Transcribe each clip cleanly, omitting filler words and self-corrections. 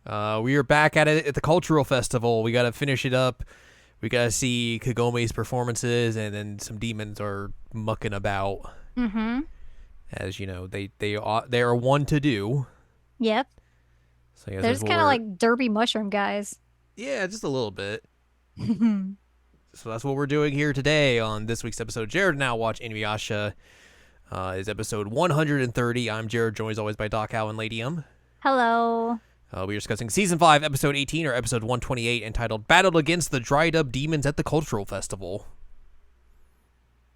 We are back at it at the Cultural Festival. We got to finish it up. We got to see Kagome's performances, and then some demons are mucking about. Mm-hmm. As you know, they are one to do. Yep. So yeah, They're that's just what kind of we're like derpy mushroom guys. yeah, just a little bit. So that's what we're doing here today on this week's episode. Jared now watch Inuyasha. Is episode 130. I'm Jared, joined as always by Doc Howe and Lady M. Hello. We're discussing Season 5, Episode 18, or Episode 128, entitled Battled Against the Dried Up Demons at the Cultural Festival.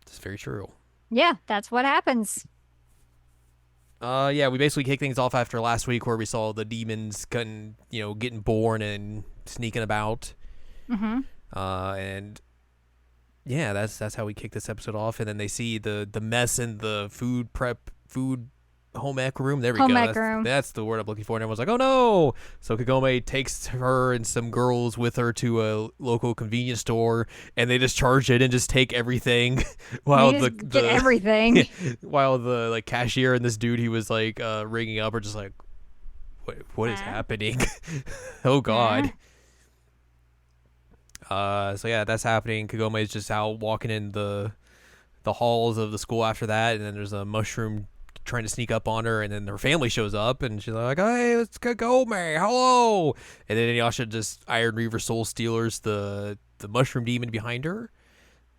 It's very true. Yeah, that's what happens. Yeah, we basically kicked things off after last week where we saw the demons getting born and sneaking about. Mm-hmm. And yeah, that's how we kick this episode off. And then they see the mess in the food home ec room. There we Home go. ec room. That's the word I'm looking for. And everyone's like, oh no. So Kagome takes her and some girls with her to a local convenience store, and they just charge it and just take everything while get everything. while the cashier and this dude he was ringing up are just like, what is happening? Oh god. So yeah, that's happening. Kagome is just out walking in the halls of the school after that, and then there's a mushroom trying to sneak up on her, and then her family shows up, and she's like, hey, it's Kagome, hello. And then Inuyasha just Iron Reaver Soul Stealers the mushroom demon behind her.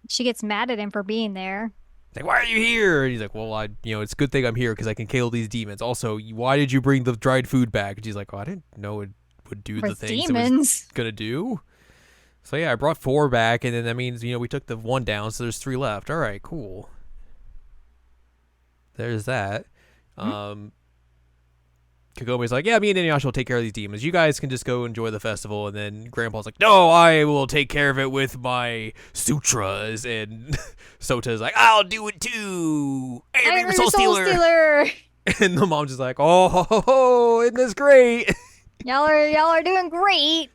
She gets mad at him for being there. Like, why are you here? And he's like, well, it's a good thing I'm here because I can kill these demons. Also, why did you bring the dried food back? And she's like, oh, I didn't know it would do the things demons. it was gonna do. So yeah, I brought 4 back, and then that means we took the 1 down, so there's 3 left. All right, cool. There's that. Kagome's like, yeah, me and Inuyasha will take care of these demons. You guys can just go enjoy the festival. And then Grandpa's like, no, I will take care of it with my sutras. And Sota's like, I'll do it too. Iron Reaver Soul Stealer. And the mom's just like, oh, isn't this great? Y'all are doing great.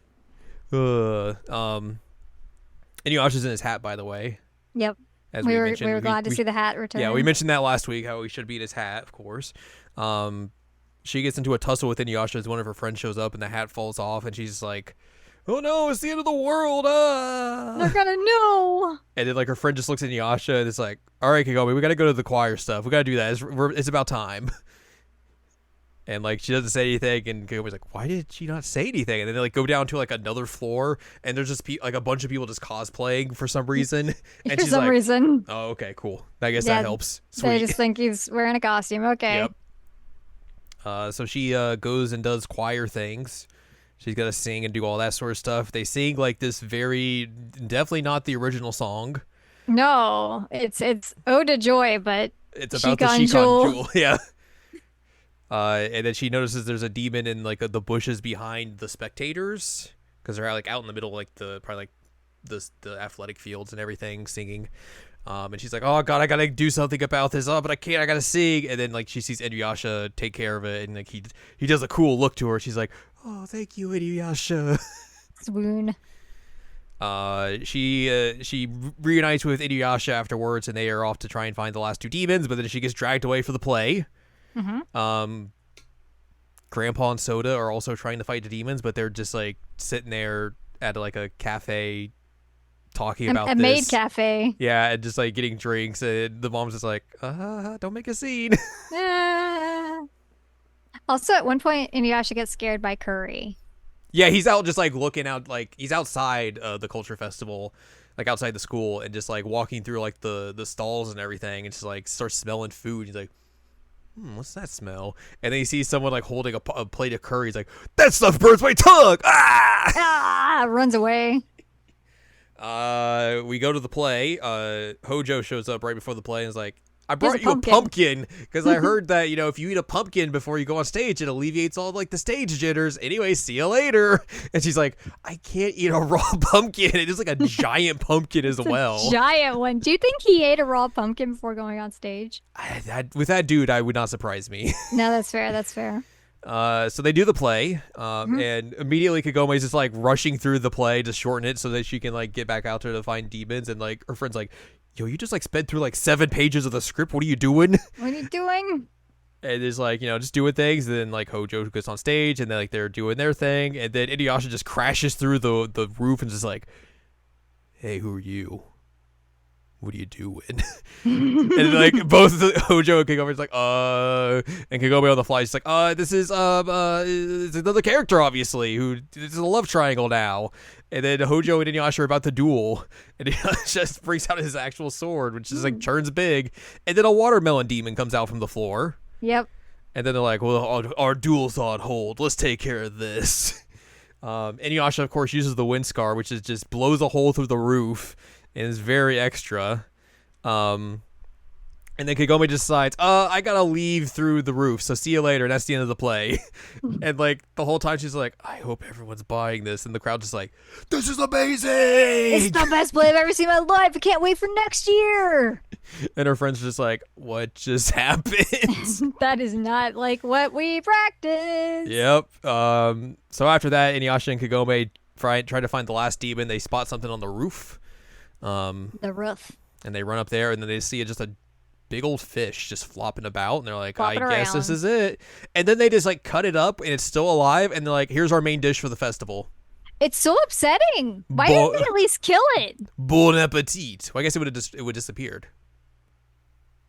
Inuyasha's in his hat, by the way. Yep. As we mentioned, were glad to see the hat return. Yeah, we mentioned that last week, how he should be in his hat, of course. She gets into a tussle with Inuyasha as one of her friends shows up, and the hat falls off, and she's like, oh no, it's the end of the world! They're gonna know! And then her friend just looks at Inuyasha, and it's like, alright, Kagome, we gotta go to the choir stuff. We gotta do that. It's about time. And she doesn't say anything, and Kagome's like, why did she not say anything? And then they go down to another floor, and there's just a bunch of people just cosplaying for some reason. And for some reason. Oh, okay, cool. I guess that helps. Sweet. They just think he's wearing a costume. Okay. Yep. So she goes and does choir things. She's got to sing and do all that sort of stuff. They sing this very, definitely not the original song. No, it's Ode to Joy, but it's about the Shikon Jewel. Yeah. And then she notices there's a demon in the bushes behind the spectators because they're out in the middle of the athletic fields and everything singing. And she's like, oh god, I gotta do something about this. Oh, but I can't. I gotta sing. And then she sees Inuyasha take care of it, and he does a cool look to her. She's like, oh, thank you, Inuyasha. Swoon. She reunites with Inuyasha afterwards, and they are off to try and find the last 2 demons. But then she gets dragged away for the play. Mm-hmm. Grandpa and Soda are also trying to fight the demons, but they're just sitting there at a cafe talking about a this. maid cafe. Yeah, and just getting drinks, and the mom's just like, don't make a scene. Also, at one point, Inuyasha gets scared by Curry. Yeah, he's out just looking out, he's outside the Culture Festival, outside the school, and just walking through the stalls and everything, and just starts smelling food. He's like, what's that smell? And then he sees someone holding a plate of curry. He's like, that stuff burns my tongue. Runs away. We go to the play. Hojo shows up right before the play and is like, I brought you a pumpkin because I heard that if you eat a pumpkin before you go on stage, it alleviates all the stage jitters. Anyway, see you later. And she's like, I can't eat a raw pumpkin. It is a giant pumpkin as well. Giant one. Do you think he ate a raw pumpkin before going on stage? With that dude, I would not surprise me. No, that's fair. That's fair. So they do the play, and immediately Kagome is just rushing through the play to shorten it so that she can get back out there to find demons. And her friend's like, yo, you just sped through 7 pages of the script. What are you doing? What are you doing? And it's like, just doing things. And then like Hojo goes on stage, and then like they're doing their thing, and then Inuyasha just crashes through the roof and just like, "Hey, who are you? What are you doing?" And like both Hojo and Kagome is like, and Kagome on the fly is like, this is it's another character, obviously, who this is a love triangle now. And then Hojo and Inuyasha are about to duel, and he just brings out his actual sword, which is like turns big, and then a watermelon demon comes out from the floor. Yep. And then they're like, well, our duel's on hold. Let's take care of this. Inuyasha, of course, uses the wind scar, which is just blows a hole through the roof and is very extra. And then Kagome decides, I gotta leave through the roof, so see you later. And that's the end of the play. And like the whole time she's like, I hope everyone's buying this. And the crowd's just like, this is amazing. It's the best play I've ever seen in my life. I can't wait for next year. And her friends are just like, what just happened? That is not like what we practiced. Yep. So after that, Inuyasha and Kagome try to find the last demon. They spot something on the roof. The roof. And they run up there, and then they see just a big old fish just flopping about, and they're like, Flopping I guess around. this is it. And then they just like cut it up, and it's still alive, and they're like, here's our main dish for the festival. It's so upsetting. Why didn't they at least kill it? Bon appetit. Well, I guess it would disappeared.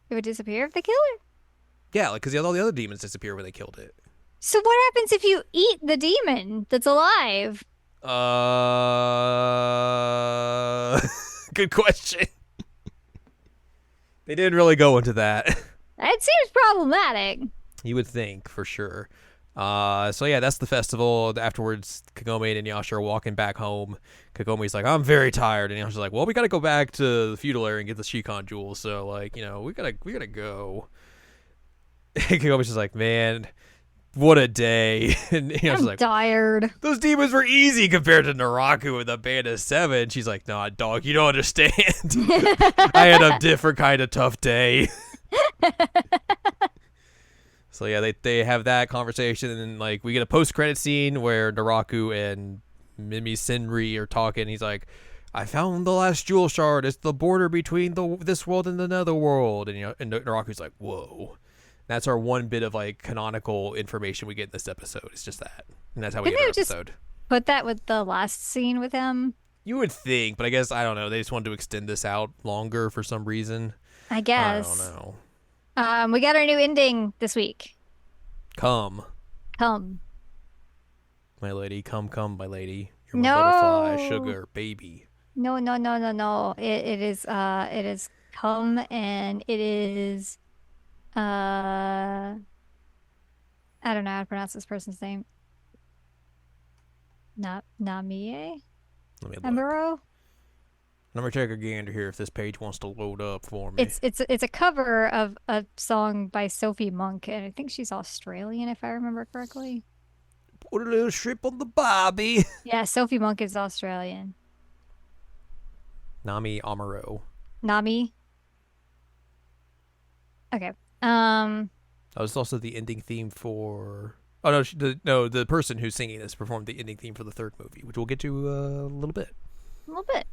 It would disappear if they kill it. Yeah, like because all the other demons disappear when they killed it. So what happens if you eat the demon that's alive? Good question. They didn't really go into that. That seems problematic. You would think, for sure. So yeah, that's the festival. Afterwards, Kagome and Inuyasha are walking back home. Kagome's like, I'm very tired. And Inuyasha's like, well, we gotta go back to the feudal area and get the Shikan jewel. So like, we gotta go. And Kagome's just like, man, what a day. And Inuyasha's I'm like, tired. those demons were easy compared to Naraku with a band of 7. She's like, nah, dog, you don't understand. I had a different kind of tough day. So yeah, they have that conversation, and then like we get a post-credit scene where Naraku and Mimi Senri are talking. He's like, I found the last jewel shard. It's the border between this world and the nether world. And and Naraku's like, whoa. That's our one bit of like canonical information we get in this episode. It's just that, and that's how we Didn't get our they just episode. put that with the last scene with him? You would think, but I guess I don't know. They just wanted to extend this out longer for some reason. I guess. I don't know. We got our new ending this week. Come, Come. my lady. Come, my lady. You're my No. butterfly, sugar, baby. No. It is come, and it is I don't know how to pronounce this person's name. Namie Let me look. Amuro. Let me take a gander here if this page wants to load up for me. It's a cover of a song by Sophie Monk, and I think she's Australian if I remember correctly. Put a little strip on the bobby. Yeah, Sophie Monk is Australian. Nami Amuro. Nami. Okay. That was also the ending theme for. Oh no, the person who's singing this performed the ending theme for the third movie, which we'll get to a little bit. A little bit.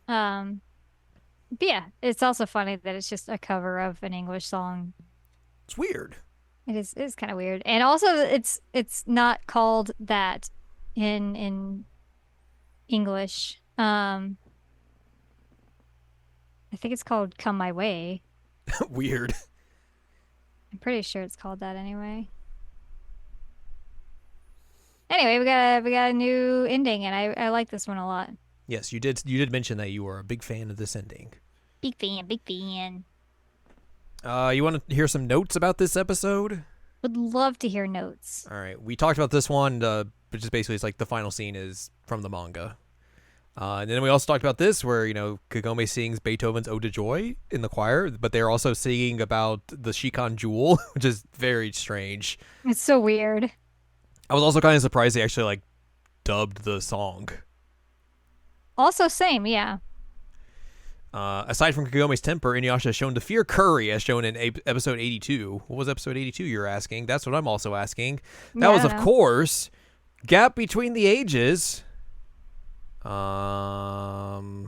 But yeah, it's also funny that it's just a cover of an English song. It's weird. It is kind of weird. And also it's not called that in English. I think it's called Come My Way. Weird. I'm pretty sure it's called that anyway. Anyway, we got a new ending, and I like this one a lot. Yes, you did mention that you were a big fan of this ending. Big fan, big fan. You want to hear some notes about this episode? Would love to hear notes. All right, we talked about this one, but just basically it's like the final scene is from the manga. And then we also talked about this where, Kagome sings Beethoven's Ode to Joy in the choir, but they're also singing about the Shikan Jewel, which is very strange. It's so weird. I was also kind of surprised they actually, dubbed the song. Also same, yeah. Aside from Kagome's temper, Inuyasha has shown to fear curry, as shown in episode 82. What was episode 82, you're asking? That's what I'm also asking. That was, of course, Gap Between the Ages. Well,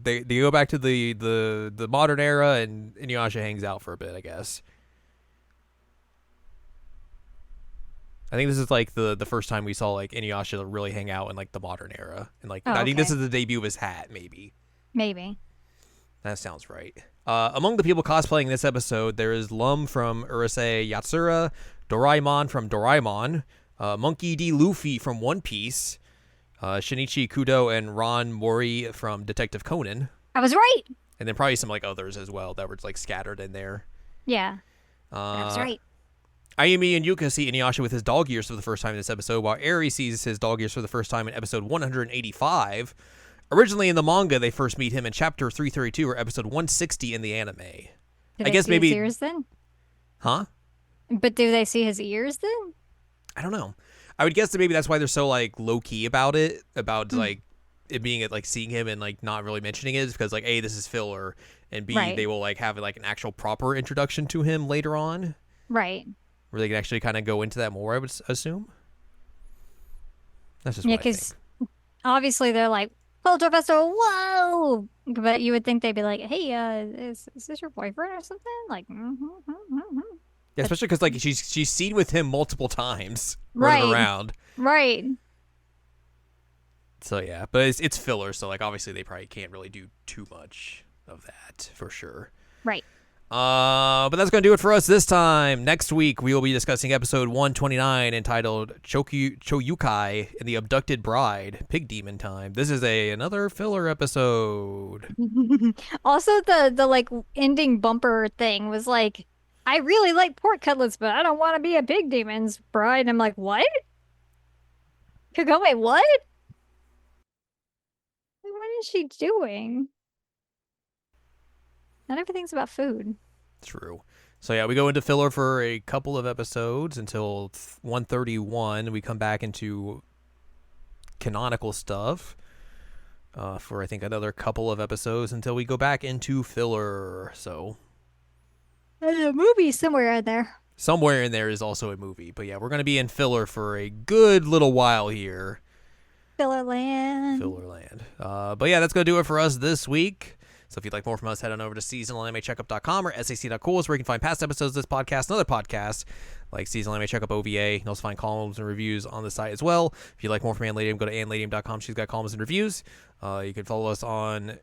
they go back to the modern era, and Inuyasha hangs out for a bit, I guess. I think this is like the first time we saw like Inuyasha really hang out in like the modern era, and like Oh, I think this okay. is the debut of his hat. Maybe Maybe. that sounds right. Among the people cosplaying this episode, there is Lum from Urusei Yatsura, Doraemon from Doraemon, Monkey D. Luffy from One Piece, Shinichi Kudo and Ron Mori from Detective Conan, I was right. and then probably some like others as well that were like scattered in there. Yeah, I was Uh, right. Ayumi and Yuka see Inuyasha with his dog ears for the first time in this episode, while Eri sees his dog ears for the first time in episode 185. Originally in the manga, they first meet him in chapter 332 or episode 160 in the anime. Do I they guess see his maybe, ears then? huh? But do they see his ears then? I don't know. I would guess that maybe that's why they're so like low key about it, about Mm. like it being like seeing him and like not really mentioning it, is because like A, this is filler, and B, Right. they will like have like an actual proper introduction to him later on, Right. where they can actually kind of go into that more. I would assume. That's just Yeah, what I think. because obviously they're like, Cultur Festival, whoa! But you would think they'd be like, hey, is this your boyfriend or something? Like, Yeah, But especially because like she's seen with him multiple times running right, around. right, So yeah, but it's filler. So like obviously they probably can't really do too much of that for sure. right. But that's gonna do it for us this time. Next week we will be discussing episode 129 entitled Choyukai and the Abducted Bride, Pig Demon Time. This is another filler episode. Also, the like ending bumper thing was like, I really like pork cutlets, but I don't want to be a pig demon's bride. I'm like, what? Kagome, what? Like, what is she doing? Not everything's about food. True. So yeah, we go into filler for a couple of episodes until 131. We come back into canonical stuff for I think another couple of episodes until we go back into filler. So There's a movie somewhere in there. somewhere in there is also a movie. But yeah, we're gonna be in filler for a good little while here. Fillerland. Fillerland. But yeah, that's gonna do it for us this week. So if you'd like more from us, head on over to seasonalanimecheckup.com or sac.cool is where you can find past episodes of this podcast and other podcasts like Seasonal Anime Checkup OVA. You can also find columns and reviews on the site as well. If you'd like more from Ann Ladium, go to annladium.com. She's got columns and reviews. You can follow us on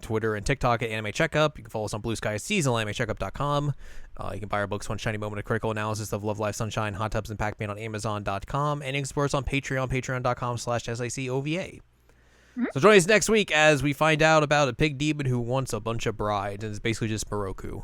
Twitter and TikTok at Anime Checkup. You can follow us on Blue Sky at seasonalanimecheckup.com. You can buy our books, One Shiny Moment, a critical analysis of Love, Life, Sunshine, Hot Tubs, and Pac-Man on Amazon.com. And you can support us on Patreon, patreon.com/SICOVA. So join us next week as we find out about a pig demon who wants a bunch of brides, and it's basically just Moroku.